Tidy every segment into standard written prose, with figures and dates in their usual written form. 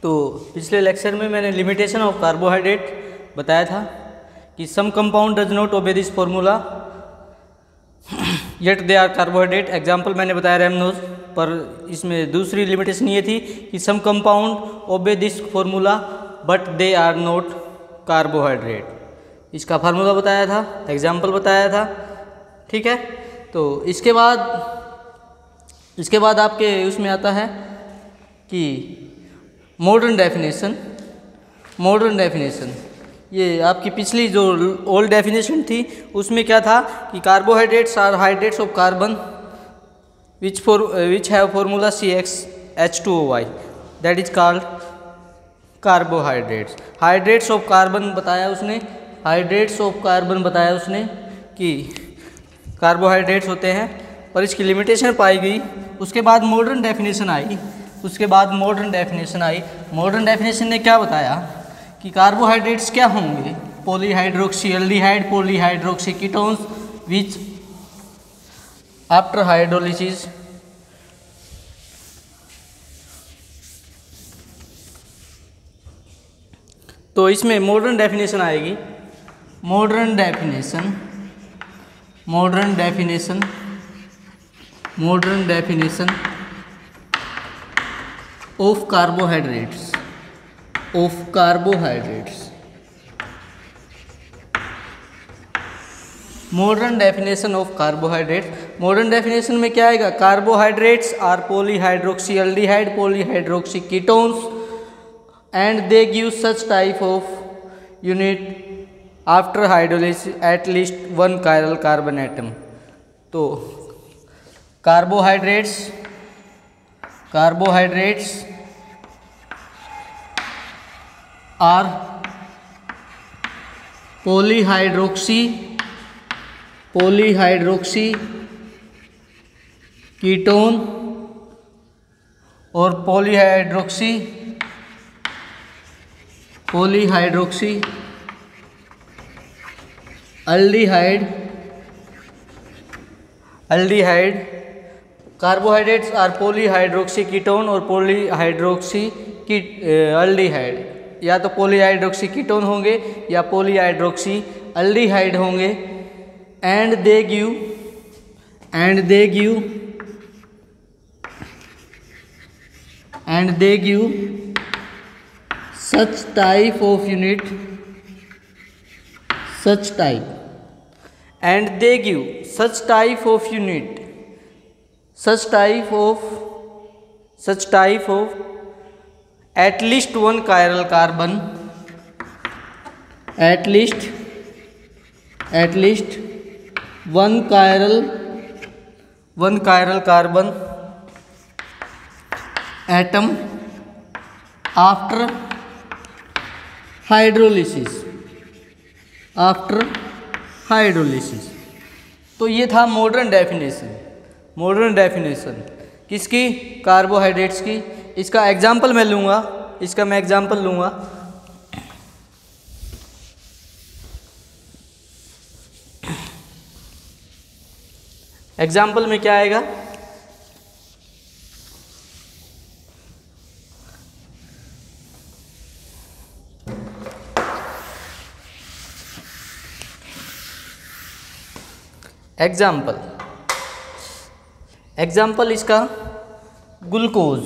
तो पिछले लेक्चर में मैंने लिमिटेशन ऑफ कार्बोहाइड्रेट बताया था कि some compound does not obey this formula yet they are carbohydrate. Example मैंने बताया रैमनोज, पर इसमें दूसरी लिमिटेशन ये थी कि some compound obey this formula but they are not carbohydrate. इसका फार्मूला बताया था, एग्जाम्पल बताया था, ठीक है। तो इसके बाद आपके उसमें आता है कि मॉडर्न डेफिनेशन। ये आपकी पिछली जो ओल्ड डेफिनेशन थी उसमें क्या था कि carbohydrates are hydrates of carbon which have formula CxH2OY, that is called carbohydrates. Hydrates of carbon बताया उसने कि कार्बोहाइड्रेट्स होते हैं, और इसकी लिमिटेशन पाई गई। उसके बाद मॉडर्न डेफिनेशन आई। मॉडर्न डेफिनेशन ने क्या बताया कि कार्बोहाइड्रेट्स क्या होंगे, polyhydroxy aldehyde, polyhydroxy ketones which after hydrolysis तो इसमें मॉडर्न डेफिनेशन आएगी। Modern definition of carbohydrates. Modern definition of carbohydrates. Modern definition में क्या आएगा, carbohydrates are polyhydroxy aldehyde, polyhydroxy ketones and they give such type of unit after hydrolysis at least one chiral carbon atom। तो carbohydrates are polyhydroxy ketone और polyhydroxy aldehyde. Carbohydrates are polyhydroxy ketone और polyhydroxy aldehyde, या तो polyhydroxy ketone होंगे या polyhydroxy aldehyde होंगे। And they give such type of unit at least one chiral carbon atom after hydrolysis. तो ये था मॉडर्न डेफिनेशन किसकी, कार्बोहाइड्रेट्स की। इसका एग्जाम्पल मैं लूँगा। एग्जाम्पल में क्या आएगा, एग्जाम्पल इसका ग्लूकोज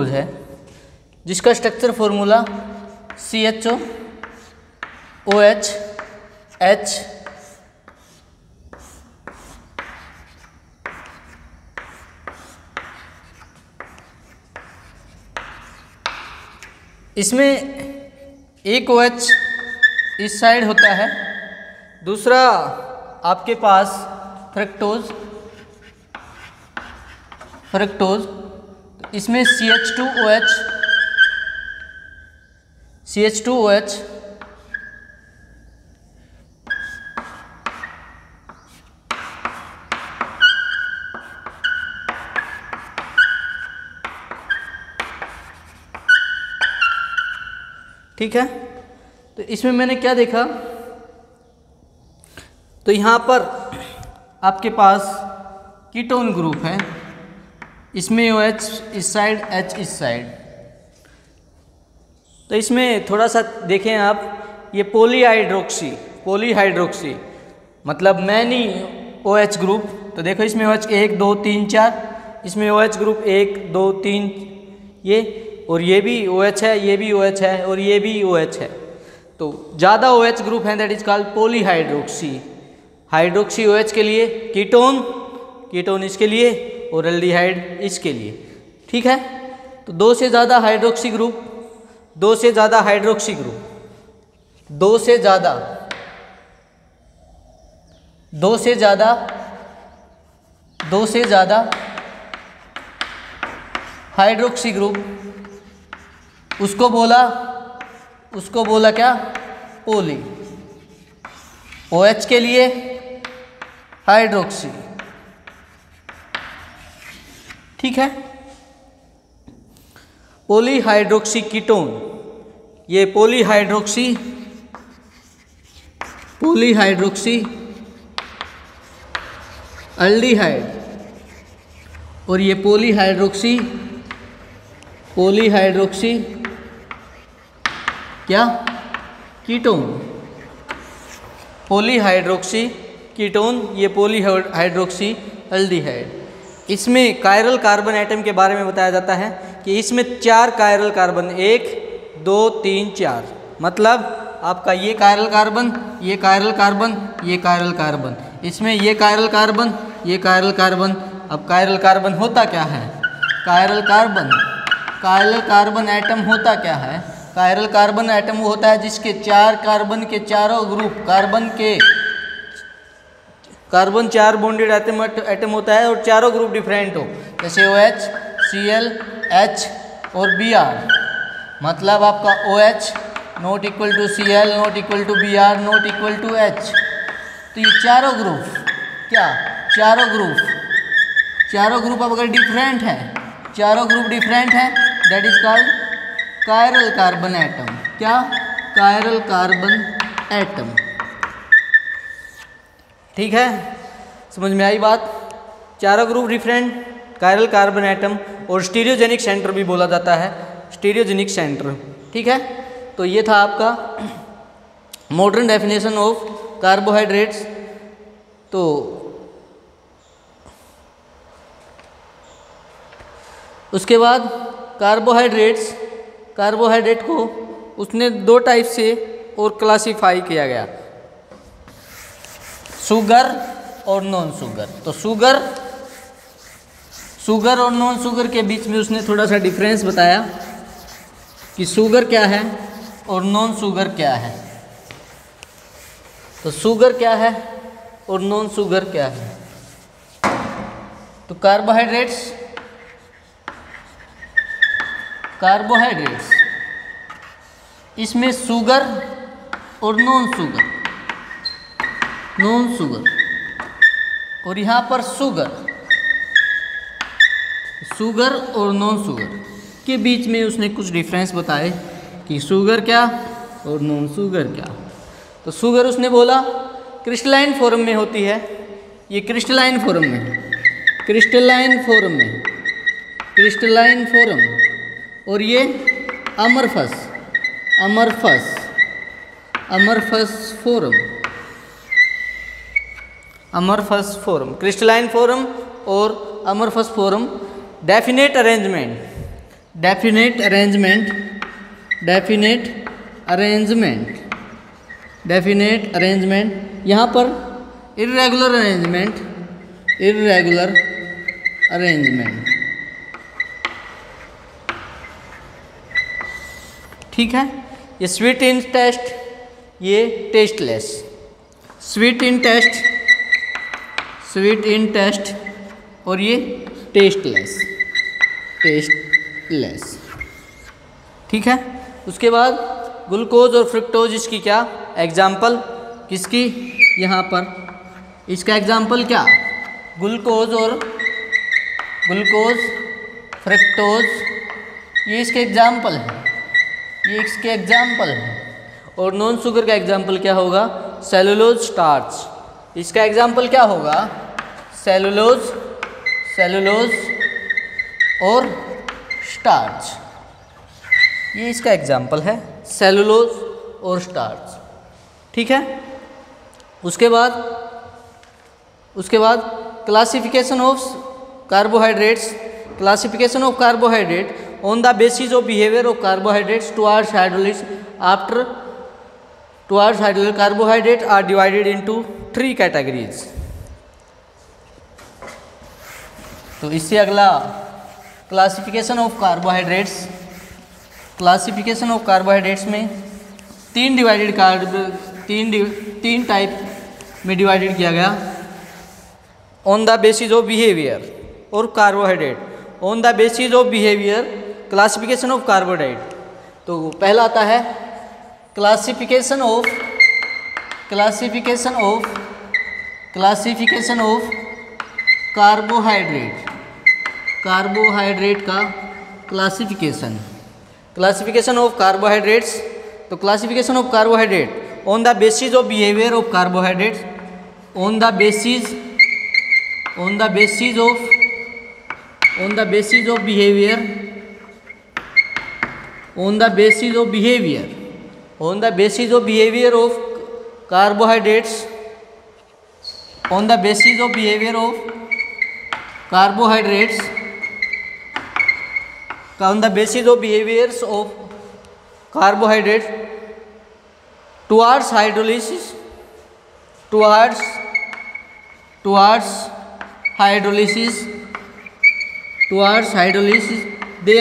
है, जिसका स्ट्रक्चर फॉर्मूला CHOOH H इसमें एक OH इस साइड होता है, दूसरा आपके पास फ्रक्टोज। इसमें CH2OH ठीक है। तो इसमें मैंने क्या देखा, तो यहाँ पर आपके पास कीटोन ग्रुप है, इसमें OH इस साइड, H इस साइड। तो इसमें थोड़ा सा देखें आप, ये पॉलीहाइड्रोक्सी मतलब मैनी OH ग्रुप। तो देखो इसमें OH 1 2 3 4, इसमें OH ग्रुप 1 2 3 ये, और ये भी OH है, ये भी OH है, और ये भी OH है। तो ज़्यादा OH ग्रुप हैं, that is called polyhydroxy. Hydroxy OH के लिए, कीटोन इसके लिए, और एल्डिहाइड इसके लिए। ठीक है। तो दो से ज़्यादा हाइड्रोक्सी ग्रुप, दो से ज़्यादा हाइड्रोक्सी ग्रुप, उसको बोला क्या? पोली। OH के लिए हाइड्रोक्सी। ठीक है। पॉलीहाइड्रोक्सी कीटोन, ये पॉलीहाइड्रोक्सी एल्डिहाइड, और ये पॉलीहाइड्रोक्सी क्या? कीटोन। पॉलीहाइड्रोक्सी कीटोन, ये पॉलीहाइड्रोक्सी एल्डिहाइड। इसमें कायरल कार्बन एटम के बारे में बताया जाता है कि इसमें 4 कायरल कार्बन, 1 2 3 4, मतलब आपका ये कायरल कार्बन, ये कायरल कार्बन, ये कायरल कार्बन, इसमें ये कायरल कार्बन, ये कायरल कार्बन। अब कायरल कार्बन होता क्या है? कायरल कार्बन एटम होता क्या है? कायरल कार्बन एटम वो होता है जिसके 4 कार्बन के चारों ग्रुप, कार्बन 4 बॉन्डेड एटम होता है, और चारों ग्रुप डिफरेंट हो, जैसे OH, Cl, H और Br। मतलब आपका OH not equal to Cl, not equal to Br, not equal to H। तो ये चारों ग्रुप क्या? चारों ग्रुप अब अगर डिफरेंट है, that is called chiral carbon atom. क्या? Chiral carbon atom. ठीक है, समझ में आई बात? चारों group different, chiral carbon atom, और स्टीरियोजेनिक सेंटर भी बोला जाता है, स्टीरियोजेनिक सेंटर। ठीक है। तो ये था आपका मॉडर्न डेफिनेशन ऑफ कार्बोहाइड्रेट्स। तो उसके बाद कार्बोहाइड्रेट को उसने 2 टाइप से और क्लासीफाई किया गया, शुगर और नॉन शुगर। तो शुगर और नॉन शुगर के बीच में उसने थोड़ा सा डिफरेंस बताया कि शुगर क्या है और नॉन शुगर क्या है। तो शुगर क्या है और नॉन शुगर क्या है? तो कार्बोहाइड्रेट्स इसमें शुगर और नॉन शुगर, और यहाँ पर शुगर और नॉन शुगर के बीच में उसने कुछ डिफरेंस बताए कि शुगर क्या और नॉन शुगर क्या। तो शुगर उसने बोला क्रिस्टलाइन फॉर्म में होती है, ये क्रिस्टलाइन फॉर्म, और ये अमरफस फॉर्म, क्रिस्टलाइन फॉर्म और अमरफस फॉर्म। डेफिनेट अरेंजमेंट, यहाँ पर इर्रेगुलर अरेंजमेंट। ठीक है। ये स्वीट इन टेस्ट, ये टेस्टलेस। स्वीट इन टेस्ट और ये टेस्टलेस। ठीक है। उसके बाद ग्लूकोज और फ्रुक्टोज, इसकी क्या एग्जाम्पल? किसकी? यहाँ पर इसका एग्जाम्पल क्या? ग्लूकोज, फ्रुक्टोज, ये इसके एग्जाम्पल है। और नॉन शुगर का एग्जाम्पल क्या होगा? Cellulose, starch. इसका एग्जाम्पल क्या होगा? सेलुलोज और स्टार्च। ये इसका एग्जाम्पल है, सेलुलोज और स्टार्च। ठीक है। उसके बाद classification of carbohydrates, classification of carbohydrate on the basis of behaviour of carbohydrates towards hydrolysis. After towards hydrolysis carbohydrate are divided into 3 categories. तो इससे अगला classification of carbohydrates, classification of carbohydrates में तीन टाइप में डिवाइडेड किया गया। On the basis of behaviour और carbohydrate, on the basis of behaviour classification of carbohydrate. तो पहला आता है क्लासिफिकेशन ऑफ कार्बोहाइड्रेट, कार्बोहाइड्रेट का क्लासिफिकेशन, क्लासिफिकेशन ऑफ कार्बोहाइड्रेट्स। तो classification of carbohydrate on the basis of behaviour of carbohydrates, on the basis of behaviour, on the basis of behaviour of carbohydrates, on the basis of behaviour of carbohydrates, on the basis of behaviors of carbohydrates towards hydrolysis, they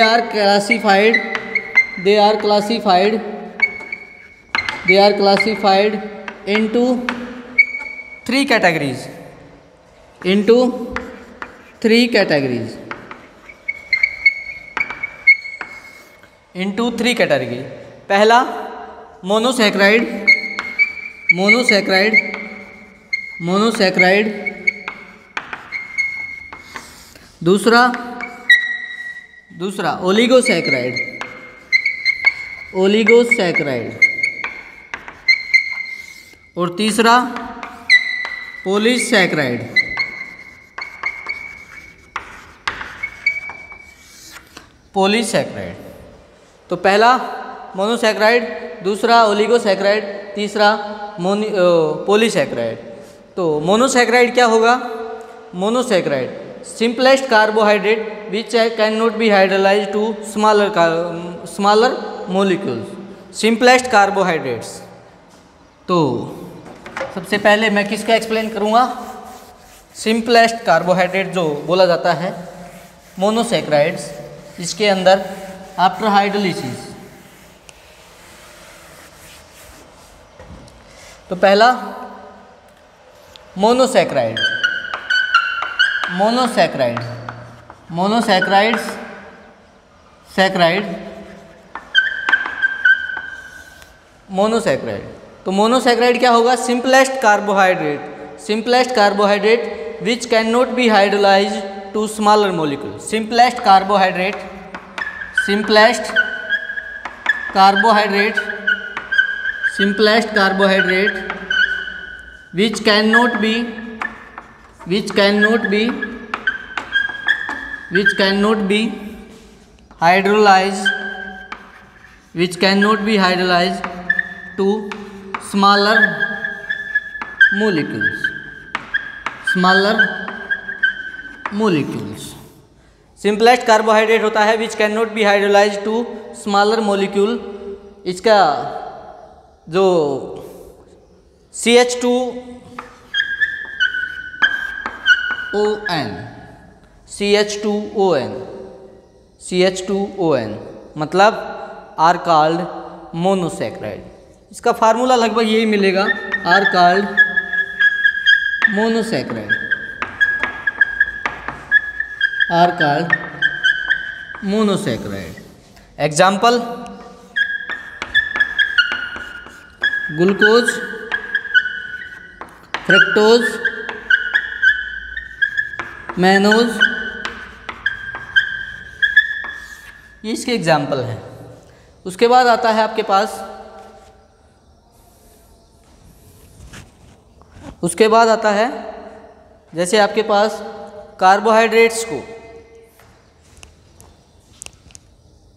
are classified into 3 categories, into 3 category. पहला monosaccharide, दूसरा ओलिगोसैकराइड, और तीसरा polysaccharide. तो पहला monosaccharide, दूसरा ओलिगोसैकराइड, तीसरा polysaccharide. तो monosaccharide क्या होगा? Monosaccharide simplest carbohydrate which can not be hydrolyze to smaller molecules, simplest carbohydrates. तो सबसे पहले मैं किसका एक्सप्लेन करूँगा? सिंपलेस्ट कार्बोहाइड्रेट जो बोला जाता है मोनोसैकराइड्स, इसके अंदर आफ्टर हाइड्रोलिसिस। तो पहला मोनोसैकराइड, तो मोनोसैकराइड क्या होगा? Simplest carbohydrate which can not be hydrolyze to smaller molecule, simplest carbohydrate which cannot be hydrolyzed to smaller molecules। Simplest carbohydrate होता है which can not be hydrolyze to smaller molecule. इसका जो CH2ON मतलब are called monosaccharide. इसका formula लगभग यही मिलेगा, are called monosaccharide. Example glucose, fructose, mannose, ये इसके एग्जाम्पल हैं। उसके बाद आता है आपके पास, जैसे आपके पास कार्बोहाइड्रेट्स को